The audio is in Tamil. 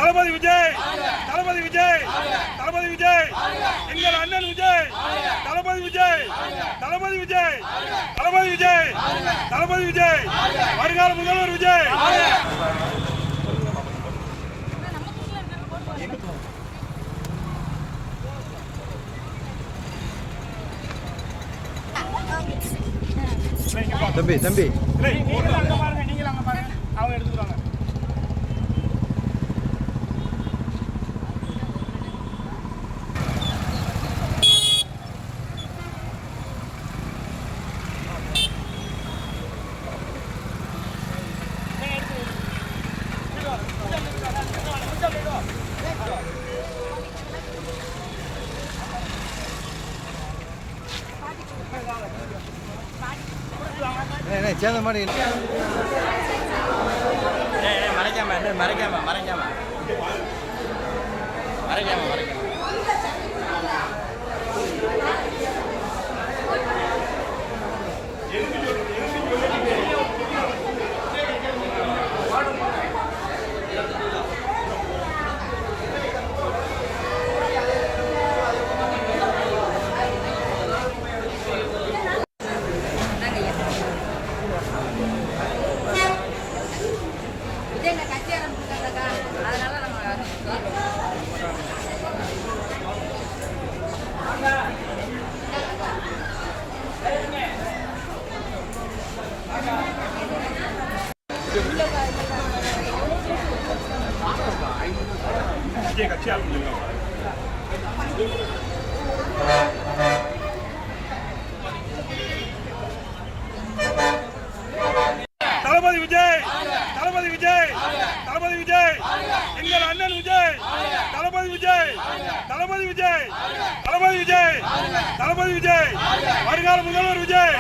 தளபதி விஜய், தளபதி விஜய், தளபதி விஜய், எங்கள் அண்ணன் விஜய், தளபதி விஜய், தளபதி விஜய், தளபதி விஜய், தளபதி விஜய், வருங்கால முதல்வர் விஜய். தம்பி தம்பி நீங்க அங்க பாருங்க, அவங்க எடுத்துக்கிறாங்க. சேர்ந்த மாதிரி மறைக்காம மறைக்காம மறைக்காம மறைக்காம மறைக்காம தளபதி விஜய், தளபதி விஜய், தளபதி விஜய், எங்கள் அண்ணன் விஜய், தளபதி விஜய், தளபதி விஜய், தளபதி விஜய், தளபதி விஜய், வருங்கால முதல்வர் விஜய்.